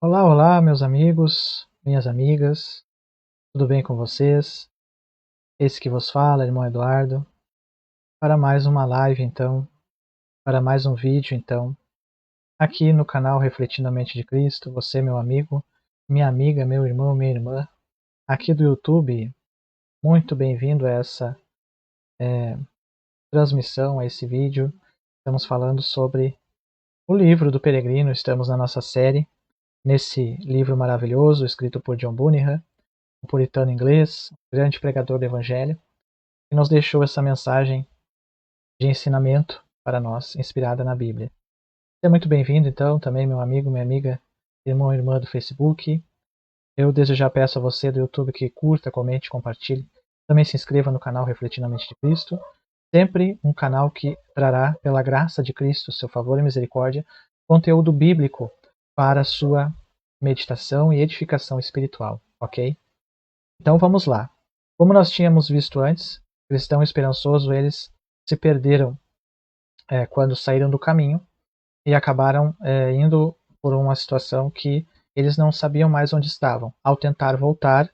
Olá, olá, meus amigos, minhas amigas, tudo bem com vocês? Esse que vos fala, irmão Eduardo, para mais uma live então, para mais um vídeo então, aqui no canal Refletindo a Mente de Cristo, você, meu amigo, minha amiga, meu irmão, minha irmã, aqui do YouTube, muito bem-vindo a essa transmissão, a esse vídeo. Estamos falando sobre o livro do Peregrino, estamos na nossa série, nesse livro maravilhoso, escrito por John Bunyan, um puritano inglês, um grande pregador do Evangelho, que nos deixou essa mensagem de ensinamento para nós, inspirada na Bíblia. Seja muito bem-vindo, então, também meu amigo, minha amiga, irmão e irmã do Facebook. Eu desde já peço a você do YouTube que curta, comente, compartilhe. Também se inscreva no canal Refletindo a Mente de Cristo. Sempre um canal que trará, pela graça de Cristo, seu favor e misericórdia, conteúdo bíblico para a sua meditação e edificação espiritual, ok? Então vamos lá. Como nós tínhamos visto antes, cristão esperançoso, eles se perderam quando saíram do caminho e acabaram indo por uma situação que eles não sabiam mais onde estavam. Ao tentar voltar,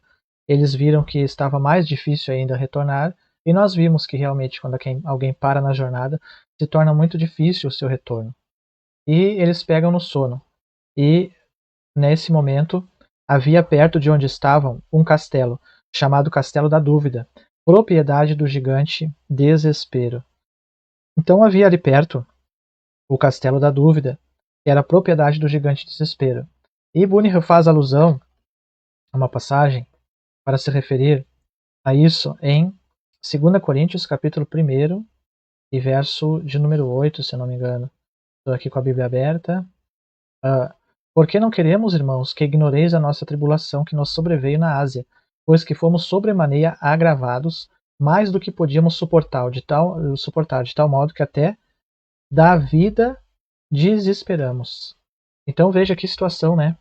eles viram que estava mais difícil ainda retornar, e nós vimos que realmente quando alguém para na jornada, se torna muito difícil o seu retorno. E eles pegam no sono. E nesse momento, havia perto de onde estavam um castelo, chamado Castelo da Dúvida, propriedade do gigante Desespero. Então havia ali perto o Castelo da Dúvida, que era propriedade do gigante Desespero. E Bunyan faz alusão a uma passagem para se referir a isso em 2 Coríntios, capítulo 1 e verso de número 8, se não me engano. Estou aqui com a Bíblia aberta. Porque não queremos, irmãos, que ignoreis a nossa tribulação que nos sobreveio na Ásia, pois que fomos sobremaneira agravados, mais do que podíamos suportar, de tal modo que até da vida desesperamos. Então veja que situação, né?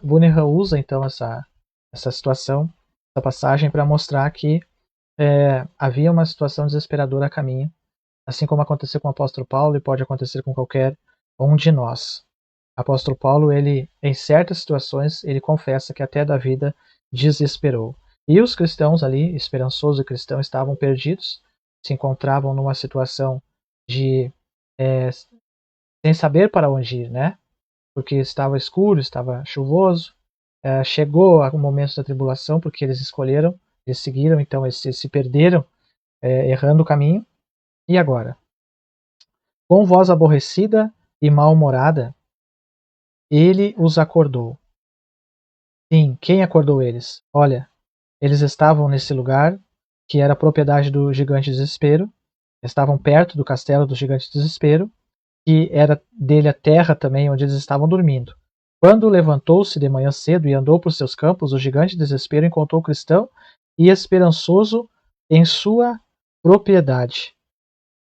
Bunyan usa então essa situação, essa passagem, para mostrar que havia uma situação desesperadora a caminho, assim como aconteceu com o apóstolo Paulo e pode acontecer com qualquer um de nós. O apóstolo Paulo, ele, em certas situações, ele confessa que até da vida desesperou. E os cristãos ali, esperançosos e cristãos, estavam perdidos, se encontravam numa situação de sem saber para onde ir, né? Porque estava escuro, estava chuvoso. Chegou o momento da tribulação, porque eles escolheram, eles seguiram, então eles se perderam, errando o caminho. E agora? Com voz aborrecida e mal-humorada, ele os acordou. Sim, quem acordou eles? Olha, eles estavam nesse lugar, que era propriedade do gigante Desespero, estavam perto do castelo do gigante Desespero, que era dele a terra também, onde eles estavam dormindo. Quando levantou-se de manhã cedo e andou por seus campos, o gigante Desespero encontrou o cristão e esperançoso em sua propriedade.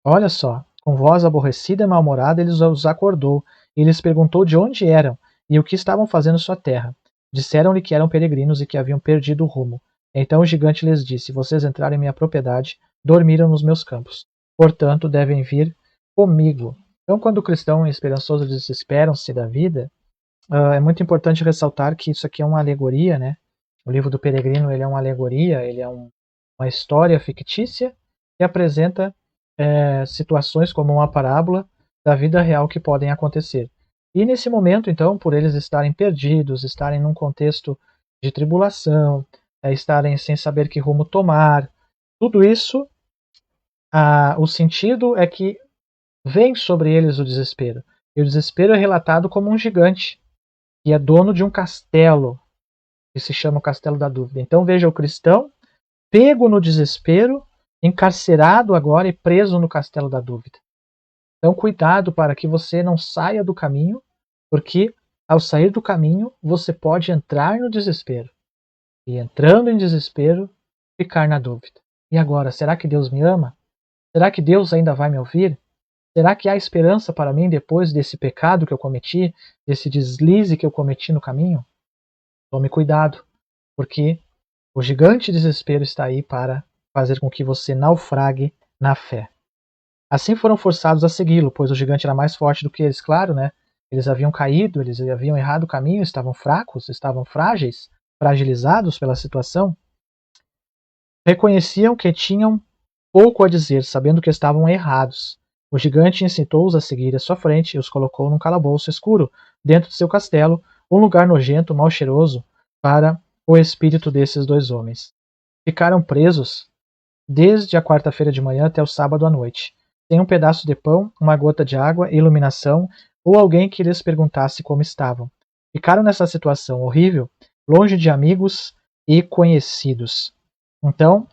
Olha só, com voz aborrecida e mal-humorada, ele os acordou e lhes perguntou de onde eram e o que estavam fazendo em sua terra. Disseram-lhe que eram peregrinos e que haviam perdido o rumo. Então o gigante lhes disse: vocês entraram em minha propriedade, dormiram nos meus campos. Portanto, devem vir comigo. Então, quando o cristão esperançoso desesperam-se da vida, é muito importante ressaltar que isso aqui é uma alegoria, né? O livro do Peregrino, ele é uma alegoria, ele é uma história fictícia que apresenta situações como uma parábola da vida real que podem acontecer. E nesse momento, então, por eles estarem perdidos, estarem num contexto de tribulação, estarem sem saber que rumo tomar, tudo isso, o sentido é que vem sobre eles o desespero. E o desespero é relatado como um gigante, que é dono de um castelo, que se chama o Castelo da Dúvida. Então veja o cristão pego no desespero, encarcerado agora e preso no Castelo da Dúvida. Então cuidado para que você não saia do caminho, porque ao sair do caminho você pode entrar no desespero. E entrando em desespero, ficar na dúvida. E agora, será que Deus me ama? Será que Deus ainda vai me ouvir? Será que há esperança para mim depois desse pecado que eu cometi, desse deslize que eu cometi no caminho? Tome cuidado, porque o gigante desespero está aí para fazer com que você naufrague na fé. Assim foram forçados a segui-lo, pois o gigante era mais forte do que eles, claro, né? Eles haviam caído, eles haviam errado o caminho, estavam fracos, estavam frágeis, fragilizados pela situação. Reconheciam que tinham pouco a dizer, sabendo que estavam errados. O gigante incitou-os a seguir à sua frente e os colocou num calabouço escuro, dentro de seu castelo, um lugar nojento, mal cheiroso, para o espírito desses dois homens. Ficaram presos desde a quarta-feira de manhã até o sábado à noite, sem um pedaço de pão, uma gota de água, iluminação ou alguém que lhes perguntasse como estavam. Ficaram nessa situação horrível, longe de amigos e conhecidos. Então,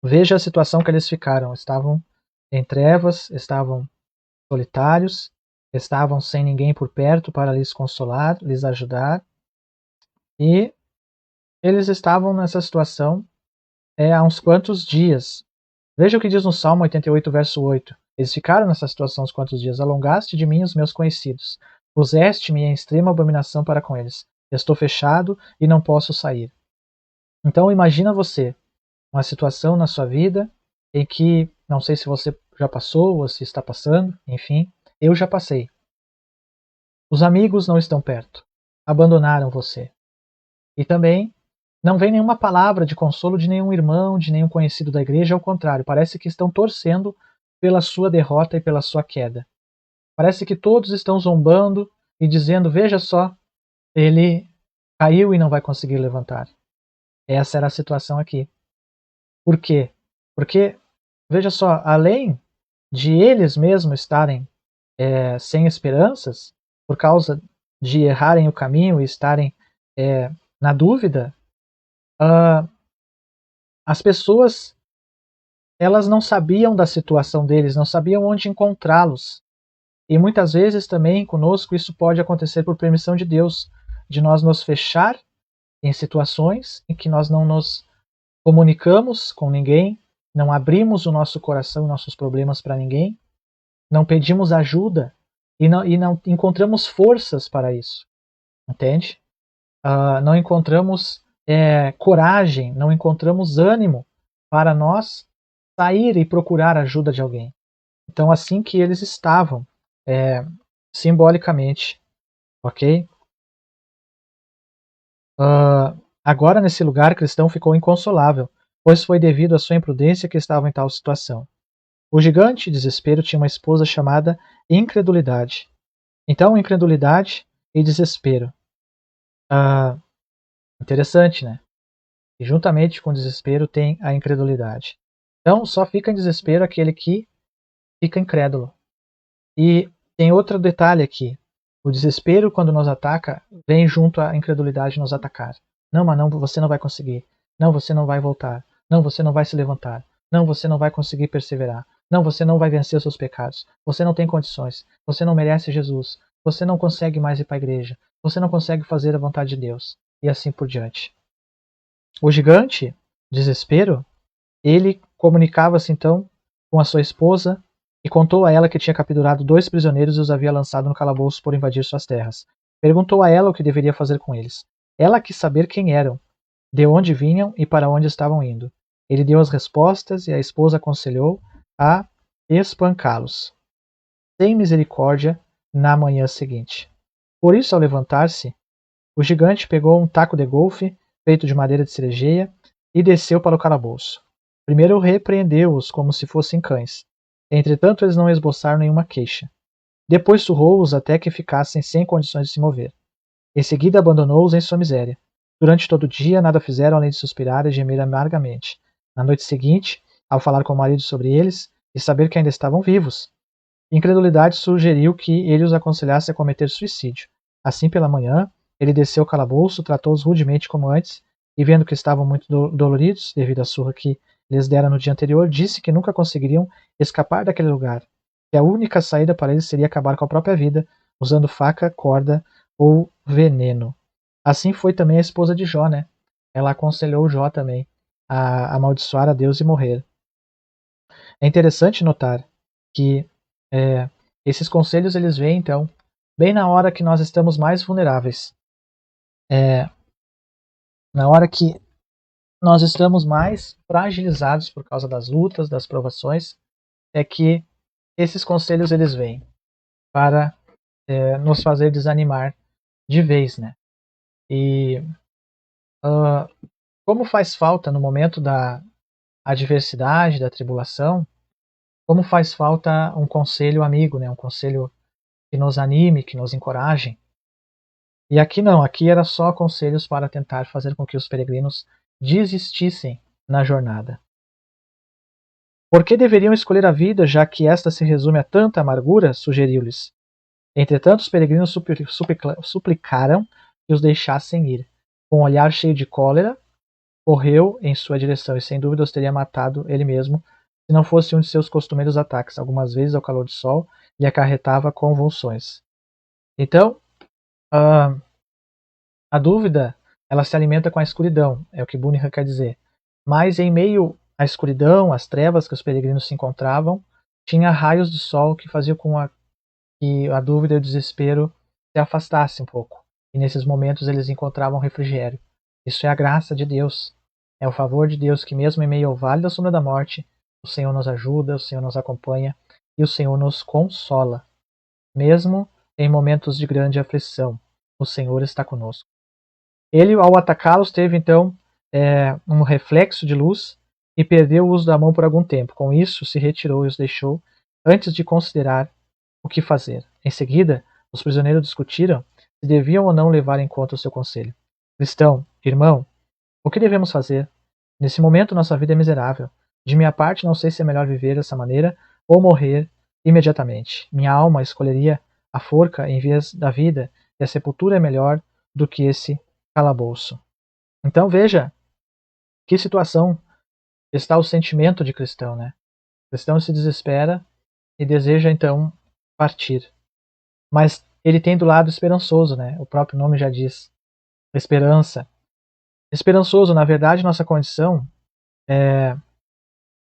veja a situação que eles ficaram. Estavam em trevas, estavam solitários, estavam sem ninguém por perto para lhes consolar, lhes ajudar. E eles estavam nessa situação há uns quantos dias. Veja o que diz no Salmo 88, verso 8. Eles ficaram nessa situação uns quantos dias. Alongaste de mim os meus conhecidos. Puseste-me em extrema abominação para com eles. Estou fechado e não posso sair. Então imagina você, uma situação na sua vida em que, não sei se você já passou ou se está passando, enfim, eu já passei. Os amigos não estão perto. Abandonaram você. E também não vem nenhuma palavra de consolo de nenhum irmão, de nenhum conhecido da igreja, ao contrário, parece que estão torcendo pela sua derrota e pela sua queda. Parece que todos estão zombando e dizendo, veja só, ele caiu e não vai conseguir levantar. Essa era a situação aqui. Por quê? Porque, veja só, além de eles mesmos estarem sem esperanças, por causa de errarem o caminho e estarem na dúvida, as pessoas, elas não sabiam da situação deles, não sabiam onde encontrá-los. E muitas vezes também conosco isso pode acontecer por permissão de Deus, de nós nos fechar em situações em que nós não nos comunicamos com ninguém, não abrimos o nosso coração e nossos problemas para ninguém, não pedimos ajuda e não encontramos forças para isso, entende? Não encontramos coragem, não encontramos ânimo para nós sair e procurar a ajuda de alguém. Então, assim que eles estavam, simbolicamente, ok? Agora, nesse lugar, Cristão ficou inconsolável, pois foi devido à sua imprudência que estava em tal situação. O gigante, desespero, tinha uma esposa chamada Incredulidade. Então, incredulidade e desespero. Interessante, né? E juntamente com o desespero tem a incredulidade. Então, só fica em desespero aquele que fica incrédulo. E tem outro detalhe aqui. O desespero, quando nos ataca, vem junto à incredulidade nos atacar. Não, mas não, você não vai conseguir. Não, você não vai voltar. Não, você não vai se levantar. Não, você não vai conseguir perseverar. Não, você não vai vencer os seus pecados. Você não tem condições. Você não merece Jesus. Você não consegue mais ir para a igreja. Você não consegue fazer a vontade de Deus. E assim por diante. O gigante, desespero, ele comunicava-se então com a sua esposa e contou a ela que tinha capturado 2 prisioneiros e os havia lançado no calabouço por invadir suas terras. Perguntou a ela o que deveria fazer com eles. Ela quis saber quem eram, de onde vinham e para onde estavam indo. Ele deu as respostas e a esposa aconselhou a espancá-los, sem misericórdia, na manhã seguinte. Por isso, ao levantar-se, o gigante pegou um taco de golfe, feito de madeira de cerejeia, e desceu para o calabouço. Primeiro repreendeu-os como se fossem cães. Entretanto, eles não esboçaram nenhuma queixa. Depois surrou-os até que ficassem sem condições de se mover. Em seguida, abandonou-os em sua miséria. Durante todo o dia, nada fizeram além de suspirar e gemer amargamente. Na noite seguinte, ao falar com o marido sobre eles e saber que ainda estavam vivos, incredulidade sugeriu que ele os aconselhasse a cometer suicídio. Assim, pela manhã, ele desceu ao calabouço, tratou-os rudemente como antes, e vendo que estavam muito doloridos devido à surra que lhes dera no dia anterior, disse que nunca conseguiriam escapar daquele lugar, que a única saída para eles seria acabar com a própria vida, usando faca, corda ou veneno. Assim foi também a esposa de Jó, né? Ela aconselhou Jó também a amaldiçoar a Deus e morrer. É interessante notar que esses conselhos eles vêm, então, bem na hora que nós estamos mais vulneráveis. Na hora que nós estamos mais fragilizados por causa das lutas, das provações, é que esses conselhos eles vêm para nos fazer desanimar de vez, né? E como faz falta no momento da adversidade, da tribulação, como faz falta um conselho amigo, né? Um conselho que nos anime, que nos encoraje. E aqui não, aqui era só conselhos para tentar fazer com que os peregrinos desistissem na jornada. Por que deveriam escolher a vida, já que esta se resume a tanta amargura? Sugeriu-lhes. Entretanto, os peregrinos suplicaram que os deixassem ir. Com um olhar cheio de cólera, correu em sua direção e sem dúvida os teria matado ele mesmo, se não fosse um de seus costumeiros ataques. Algumas vezes, ao calor do sol, lhe acarretava convulsões. Então, a dúvida, ela se alimenta com a escuridão, é o que Bunyan quer dizer. Mas em meio à escuridão, às trevas que os peregrinos se encontravam, tinha raios de sol que faziam com que a dúvida e o desespero se afastassem um pouco. E nesses momentos eles encontravam refrigério. Isso é a graça de Deus. É o favor de Deus que mesmo em meio ao vale da sombra da morte, o Senhor nos ajuda, o Senhor nos acompanha e o Senhor nos consola. Mesmo em momentos de grande aflição, o Senhor está conosco. Ele, ao atacá-los, teve então um reflexo de luz e perdeu o uso da mão por algum tempo. Com isso, se retirou e os deixou antes de considerar o que fazer. Em seguida, os prisioneiros discutiram se deviam ou não levar em conta o seu conselho. Cristão, irmão, o que devemos fazer? Nesse momento, nossa vida é miserável. De minha parte, não sei se é melhor viver dessa maneira ou morrer imediatamente. Minha alma escolheria a forca em vez da vida, e a sepultura é melhor do que esse calabouço. Então veja que situação está o sentimento de cristão, né? O cristão se desespera e deseja então partir. Mas ele tem do lado esperançoso, né? O próprio nome já diz. Esperança. Esperançoso, na verdade, nossa condição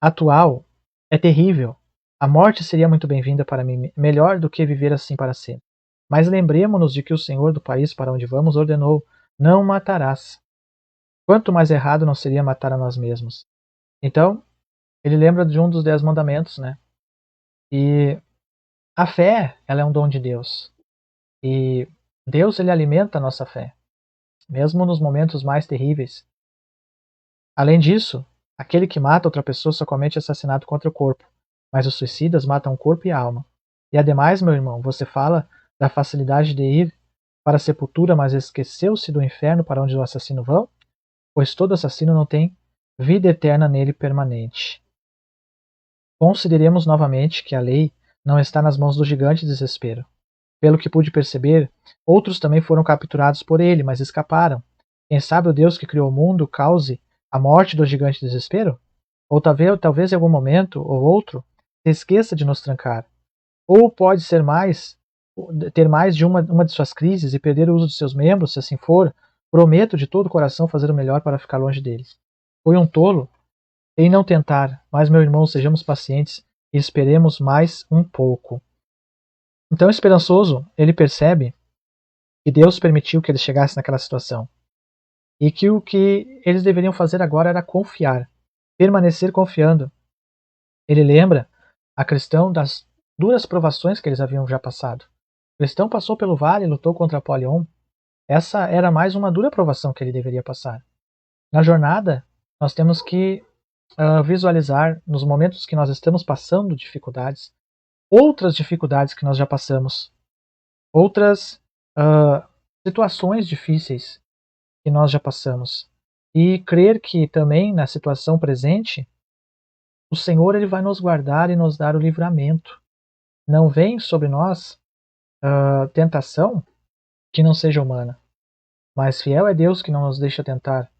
atual é terrível. A morte seria muito bem-vinda para mim, melhor do que viver assim para sempre. Mas lembremos-nos de que o Senhor do país para onde vamos ordenou: não matarás. Quanto mais errado não seria matar a nós mesmos? Então, ele lembra de um dos 10 mandamentos, né? E a fé, ela é um dom de Deus. E Deus, ele alimenta a nossa fé, mesmo nos momentos mais terríveis. Além disso, aquele que mata outra pessoa só comete assassinato contra o corpo, mas os suicidas matam o corpo e a alma. E ademais, meu irmão, você fala da facilidade de ir para a sepultura, mas esqueceu-se do inferno para onde o assassino vão? Pois todo assassino não tem vida eterna nele permanente. Consideremos novamente que a lei não está nas mãos do gigante desespero. Pelo que pude perceber, outros também foram capturados por ele, mas escaparam. Quem sabe o Deus que criou o mundo cause a morte do gigante desespero? Ou talvez em algum momento ou outro se esqueça de nos trancar. Ou pode ser ter mais de uma de suas crises e perder o uso de seus membros, se assim for. Prometo de todo o coração fazer o melhor para ficar longe deles. Fui um tolo em não tentar, mas, meu irmão, sejamos pacientes e esperemos mais um pouco. Então, esperançoso, ele percebe que Deus permitiu que ele chegasse naquela situação e que o que eles deveriam fazer agora era confiar, permanecer confiando. Ele lembra a cristão das duras provações que eles haviam já passado. O cristão passou pelo vale e lutou contra Apolion. Essa era mais uma dura provação que ele deveria passar. Na jornada, nós temos que visualizar, nos momentos que nós estamos passando dificuldades, outras dificuldades que nós já passamos, outras situações difíceis que nós já passamos, e crer que também na situação presente o Senhor, ele vai nos guardar e nos dar o livramento. Não vem sobre nós tentação que não seja humana, mas fiel é Deus que não nos deixa tentar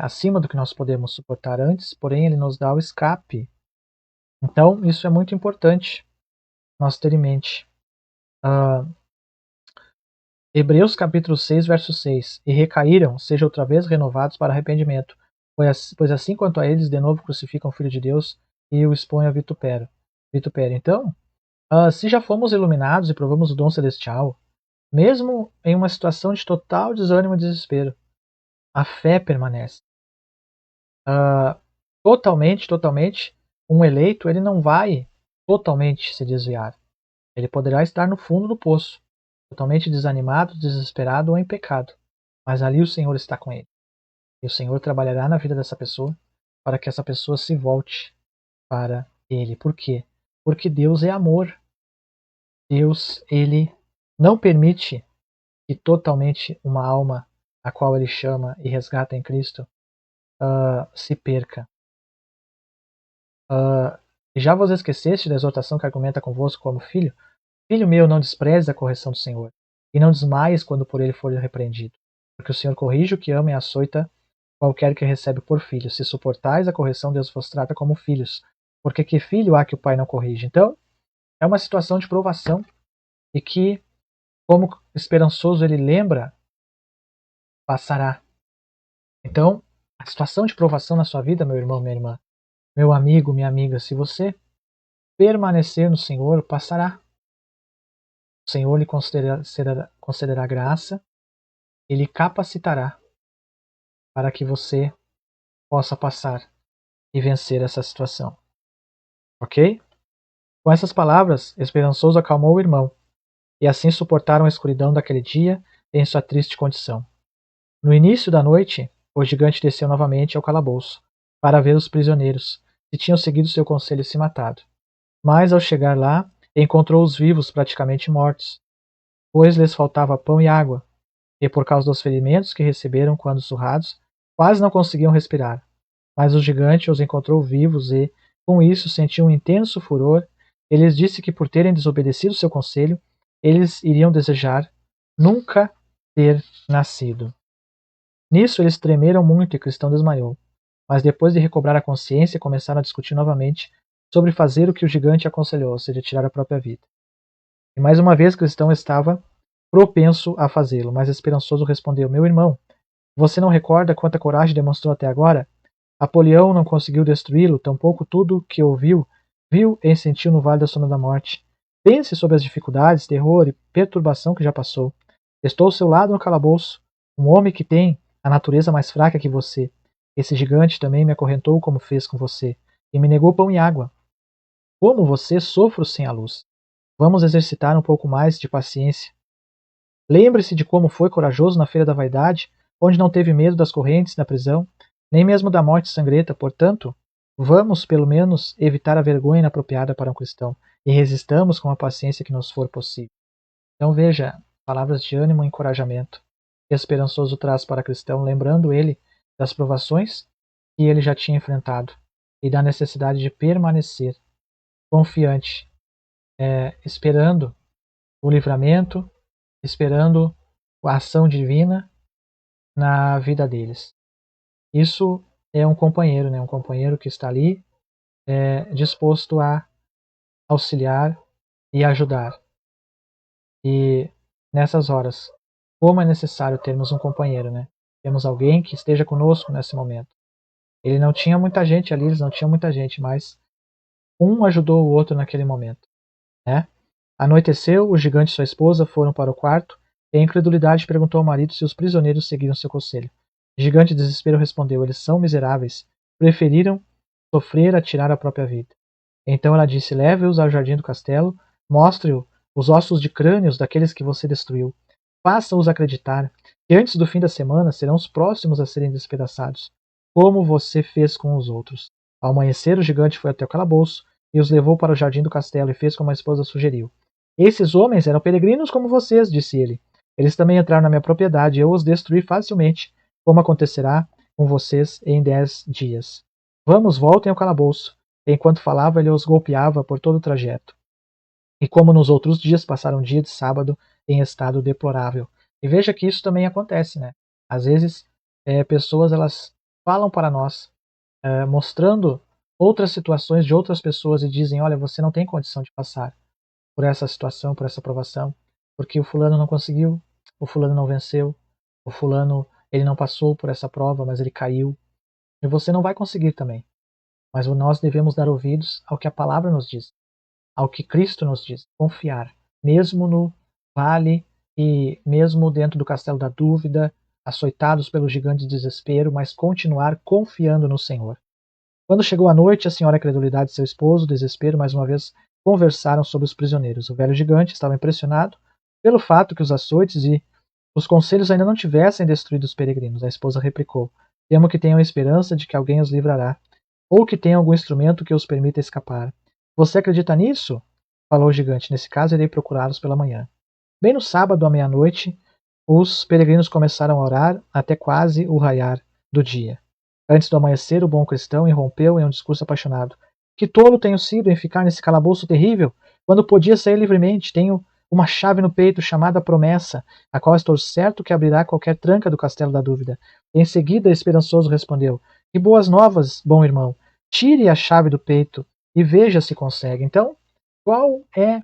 acima do que nós podemos suportar antes, porém ele nos dá o escape. Então isso é muito importante nós ter em mente. Hebreus capítulo 6, verso 6. E recaíram, sejam outra vez renovados para arrependimento, pois assim quanto a eles de novo crucificam o Filho de Deus e o expõem a vitupério. Então, se já fomos iluminados e provamos o dom celestial, mesmo em uma situação de total desânimo e desespero, a fé permanece. Totalmente, um eleito, ele não vai totalmente se desviar. Ele poderá estar no fundo do poço, totalmente desanimado, desesperado ou em pecado, mas ali o Senhor está com ele. E o Senhor trabalhará na vida dessa pessoa para que essa pessoa se volte para ele. Por quê? Porque Deus é amor. Deus, ele não permite que totalmente uma alma a qual ele chama e resgata em Cristo se perca. Já vos esqueceste da exortação que argumenta convosco como filho? Filho meu, não despreze a correção do Senhor, e não desmaies quando por ele for repreendido. Porque o Senhor corrige o que ama e açoita qualquer que recebe por filho. Se suportais a correção, Deus vos trata como filhos. Porque que filho há que o pai não corrige? Então, é uma situação de provação e que, como esperançoso ele lembra, passará. Então, a situação de provação na sua vida, meu irmão, minha irmã, meu amigo, minha amiga, se você permanecer no Senhor, passará. O Senhor lhe concederá graça, ele capacitará para que você possa passar e vencer essa situação. Ok? Com essas palavras, esperançoso acalmou o irmão, e assim suportaram a escuridão daquele dia em sua triste condição. No início da noite, o gigante desceu novamente ao calabouço, para ver os prisioneiros, que tinham seguido seu conselho e se matado. Mas, ao chegar lá, encontrou-os vivos praticamente mortos, pois lhes faltava pão e água, e por causa dos ferimentos que receberam quando surrados, quase não conseguiam respirar. Mas o gigante os encontrou vivos e, com isso, sentiu um intenso furor. Ele lhes disse que, por terem desobedecido seu conselho, eles iriam desejar nunca ter nascido. Nisso eles tremeram muito e Cristão desmaiou. Mas depois de recobrar a consciência, começaram a discutir novamente sobre fazer o que o gigante aconselhou, ou seja, tirar a própria vida. E mais uma vez Cristão estava propenso a fazê-lo, mas esperançoso respondeu: Meu irmão, você não recorda quanta coragem demonstrou até agora? Apolião não conseguiu destruí-lo, tampouco tudo o que ouviu, viu e sentiu no vale da sombra da morte. Pense sobre as dificuldades, terror e perturbação que já passou. Estou ao seu lado no calabouço, um homem que tem a natureza mais fraca que você. Esse gigante também me acorrentou como fez com você, e me negou pão e água. Como você, sofro sem a luz. Vamos exercitar um pouco mais de paciência. Lembre-se de como foi corajoso na feira da vaidade, onde não teve medo das correntes da prisão, nem mesmo da morte sangrenta. Portanto, vamos, pelo menos, evitar a vergonha inapropriada para um cristão, e resistamos com a paciência que nos for possível. Então veja, palavras de ânimo e encorajamento que esperançoso traz para cristão, lembrando ele das provações que ele já tinha enfrentado e da necessidade de permanecer confiante, esperando o livramento, esperando a ação divina na vida deles. Isso é um companheiro, né? Um companheiro que está ali disposto a auxiliar e ajudar. E nessas horas, como é necessário termos um companheiro, né? Temos alguém que esteja conosco nesse momento. Ele não tinha muita gente ali, eles não tinham muita gente, mas um ajudou o outro naquele momento, né? Anoiteceu, o gigante e sua esposa foram para o quarto, e a incredulidade perguntou ao marido se os prisioneiros seguiram seu conselho. O gigante, de desespero, respondeu: eles são miseráveis, preferiram sofrer a tirar a própria vida. Então ela disse: leve-os ao jardim do castelo, mostre-o os ossos de crânios daqueles que você destruiu. Faça-os acreditar que antes do fim da semana serão os próximos a serem despedaçados, como você fez com os outros. Ao amanhecer, o gigante foi até o calabouço e os levou para o jardim do castelo e fez como a esposa sugeriu. Esses homens eram peregrinos como vocês, disse ele. Eles também entraram na minha propriedade e eu os destruí facilmente, como acontecerá com vocês em 10 dias. Vamos, voltem ao calabouço. Enquanto falava, ele os golpeava por todo o trajeto. E como nos outros dias, passaram um dia de sábado em estado deplorável. E veja que isso também acontece, né? Às vezes, pessoas elas falam para nós, mostrando outras situações de outras pessoas e dizem: olha, você não tem condição de passar por essa situação, por essa provação, porque o fulano não conseguiu, o fulano não venceu, o fulano ele não passou por essa prova, mas ele caiu. E você não vai conseguir também. Mas nós devemos dar ouvidos ao que a palavra nos diz, ao que Cristo nos diz, confiar, mesmo no vale e mesmo dentro do castelo da dúvida, açoitados pelo gigante de desespero, mas continuar confiando no Senhor. Quando chegou a noite, a senhora incredulidade de seu esposo, desespero, mais uma vez conversaram sobre os prisioneiros. O velho gigante estava impressionado pelo fato que os açoites e os conselhos ainda não tivessem destruído os peregrinos. A esposa replicou: temo que tenham a esperança de que alguém os livrará, ou que tenha algum instrumento que os permita escapar. Você acredita nisso? Falou o gigante. Nesse caso, irei procurá-los pela manhã. Bem no sábado, à meia-noite, os peregrinos começaram a orar até quase o raiar do dia. Antes do amanhecer, o bom cristão irrompeu em um discurso apaixonado. Que tolo tenho sido em ficar nesse calabouço terrível, quando podia sair livremente. Tenho uma chave no peito chamada promessa, a qual estou certo que abrirá qualquer tranca do castelo da dúvida. Em seguida, esperançoso respondeu: que boas novas, bom irmão. Tire a chave do peito e veja se consegue. Então, qual é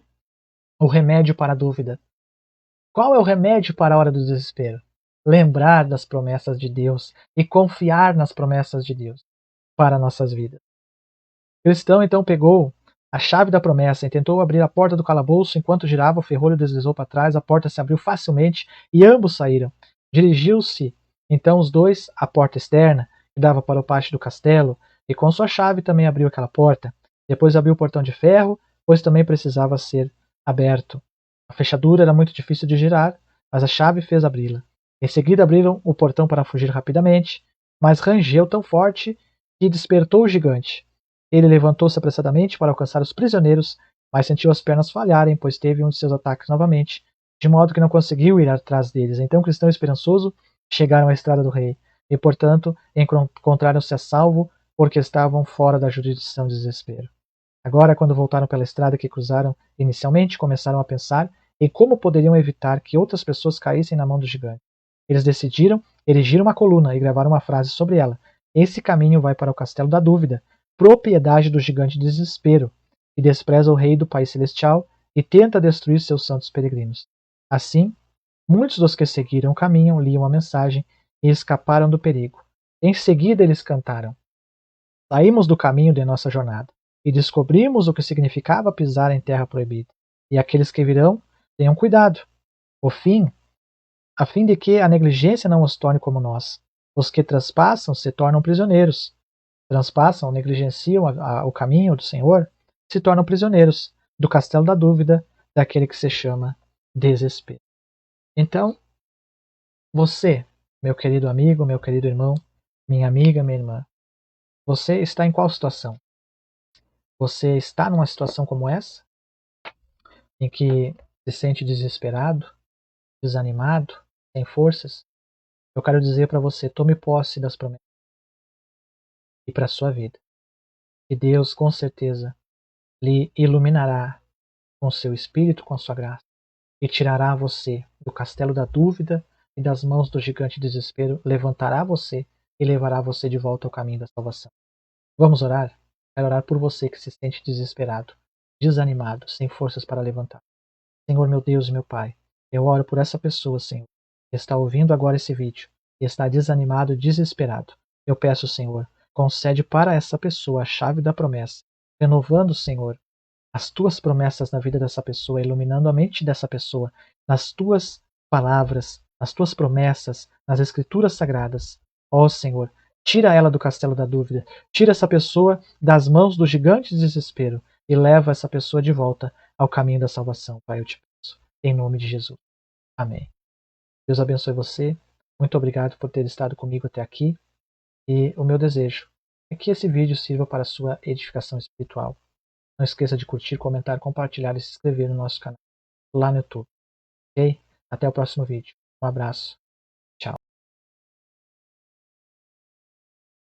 o remédio para a dúvida? Qual é o remédio para a hora do desespero? Lembrar das promessas de Deus e confiar nas promessas de Deus para nossas vidas. O cristão então pegou a chave da promessa e tentou abrir a porta do calabouço. Enquanto girava, o ferrolho deslizou para trás, a porta se abriu facilmente e ambos saíram. Dirigiu-se então os dois à porta externa, que dava para o pátio do castelo, e com sua chave também abriu aquela porta. Depois abriu o portão de ferro, pois também precisava ser aberto. A fechadura era muito difícil de girar, mas a chave fez abri-la. Em seguida abriram o portão para fugir rapidamente, mas rangeu tão forte que despertou o gigante. Ele levantou-se apressadamente para alcançar os prisioneiros, mas sentiu as pernas falharem, pois teve um de seus ataques novamente, de modo que não conseguiu ir atrás deles. Então o cristão esperançoso chegaram à estrada do rei, e portanto encontraram-se a salvo, porque estavam fora da jurisdição de desespero. Agora, quando voltaram pela estrada que cruzaram inicialmente, começaram a pensar em como poderiam evitar que outras pessoas caíssem na mão do gigante. Eles decidiram erigir uma coluna e gravar uma frase sobre ela: esse caminho vai para o castelo da dúvida, propriedade do gigante desespero, que despreza o rei do país celestial e tenta destruir seus santos peregrinos. Assim, muitos dos que seguiram o caminho liam a mensagem e escaparam do perigo. Em seguida eles cantaram: saímos do caminho de nossa jornada e descobrimos o que significava pisar em terra proibida. E aqueles que virão, tenham cuidado. O fim, a fim de que a negligência não os torne como nós. Os que traspassam se tornam prisioneiros. Transpassam, negligenciam o caminho do Senhor, se tornam prisioneiros do castelo da dúvida, daquele que se chama desespero. Então, você, meu querido amigo, meu querido irmão, minha amiga, minha irmã, você está em qual situação? Você está numa situação como essa, em que se sente desesperado, desanimado, sem forças? Eu quero dizer para você, tome posse das promessas e para a sua vida. E Deus, com certeza, lhe iluminará com seu espírito, com sua graça, e tirará você do castelo da dúvida e das mãos do gigante desespero, levantará você e levará você de volta ao caminho da salvação. Vamos orar? Quero orar por você que se sente desesperado, desanimado, sem forças para levantar. Senhor, meu Deus e meu Pai, eu oro por essa pessoa, Senhor, que está ouvindo agora esse vídeo e está desanimado e desesperado. Eu peço, Senhor, concede para essa pessoa a chave da promessa, renovando, Senhor, as tuas promessas na vida dessa pessoa, iluminando a mente dessa pessoa, nas tuas palavras, nas tuas promessas, nas escrituras sagradas. Ó Senhor, tira ela do castelo da dúvida, tira essa pessoa das mãos do gigante de desespero e leva essa pessoa de volta ao caminho da salvação, Pai, eu te peço, em nome de Jesus. Amém. Deus abençoe você, muito obrigado por ter estado comigo até aqui, e o meu desejo é que esse vídeo sirva para a sua edificação espiritual. Não esqueça de curtir, comentar, compartilhar e se inscrever no nosso canal lá no YouTube. Ok? Até o próximo vídeo. Um abraço.